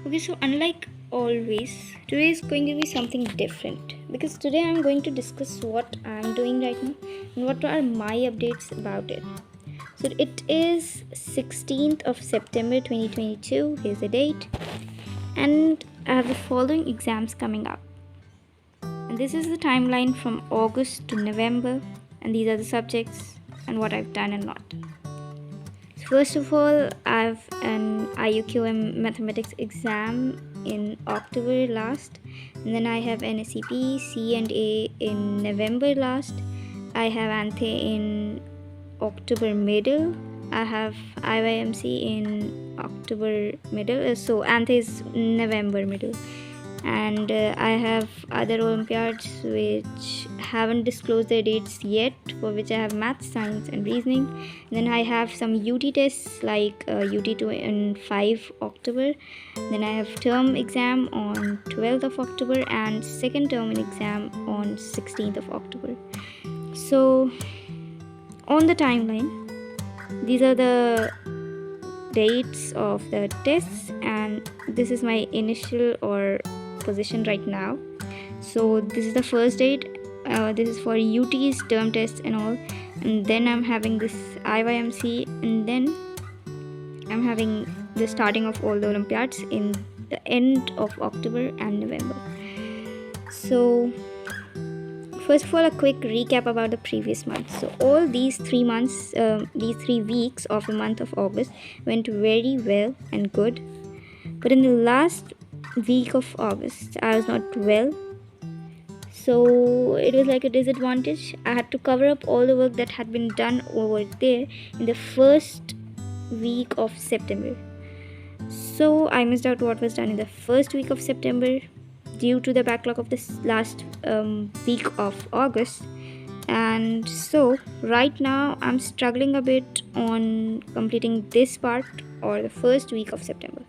Okay, so unlike always, today is going to be something different because today I'm going to discuss what I'm doing right now and what are my updates about it. So it is 16th of September 2022, here's the date, and I have the following exams coming up. And this is the timeline from August to November, and these are the subjects and what I've done and not done. First of all, I have an IUQM mathematics exam in October last, and then I have NSCP C and A in November last. I have ANTHE in October middle. I have IYMC in October middle. So ANTHE is November middle. And I have other Olympiads which haven't disclosed their dates yet, for which I have math, science, and reasoning. And then I have some UT tests like UT2 in 5 October. Then I have term exam on 12th of October and second term exam on 16th of October. So on the timeline, these are the dates of the tests, and this is my initial or position right now. So this is the first date. This is for UT's term tests and all, and then I'm having this IYMC, and then I'm having the starting of all the Olympiads in the end of October and November. So first of all, a quick recap about the previous month. So all these 3 months, these 3 weeks of the month of August went very well and good, but in the last week of August I was not well, so it was like a disadvantage. I had to cover up all the work that had been done over there in the first week of September. So I missed out what was done in the first week of September due to the backlog of this last week of August. And so right now I'm struggling a bit on completing this part or the first week of September.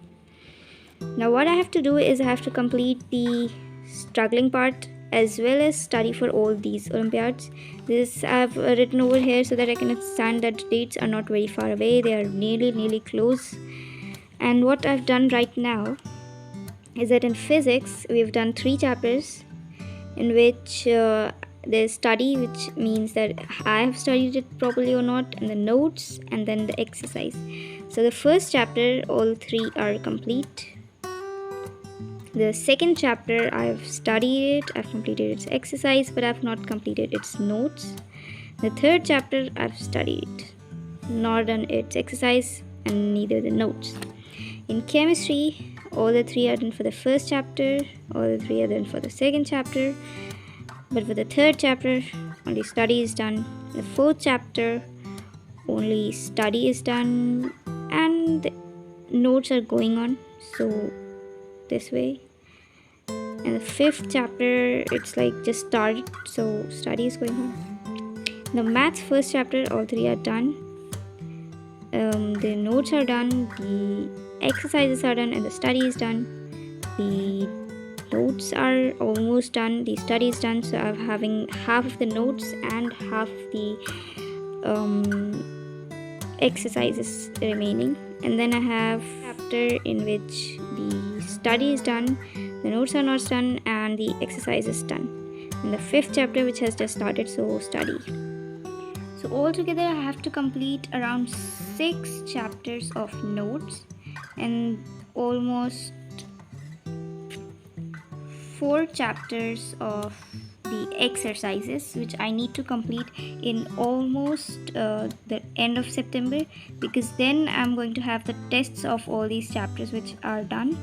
Now what I have to do is I have to complete the struggling part as well as study for all these Olympiads. This I've written over here so that I can understand that dates are not very far away, they are nearly close. And what I've done right now is that in physics we've done 3 chapters in which there's study, which means that I have studied it properly or not, and the notes, and then the exercise. So the first chapter, all 3 are complete. The second chapter, I've studied it, I've completed its exercise, but I've not completed its notes. The third chapter, I've studied it, not done its exercise, and neither the notes. In chemistry, all the 3 are done for the first chapter, all the 3 are done for the second chapter, but for the third chapter, only study is done. The fourth chapter, only study is done, and the notes are going on. So this way. And the fifth chapter, it's like just started, so study is going on. The maths first chapter, all 3 are done. The notes are done, the exercises are done, and the study is done. The notes are almost done, the study is done, so I'm having half of the notes and half the exercises remaining. And then I have a chapter in which the study is done, the notes are not done, and the exercise is done. And the fifth chapter, which has just started, so study. So altogether I have to complete around 6 chapters of notes and almost 4 chapters of the exercises, which I need to complete in almost the end of September, because then I'm going to have the tests of all these chapters which are done.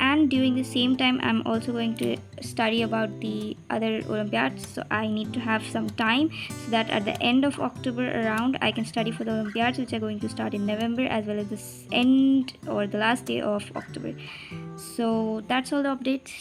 And during the same time I'm also going to study about the other Olympiads, so I need to have some time so that at the end of October around I can study for the Olympiads, which are going to start in November, as well as the end or the last day of October. So that's all the updates.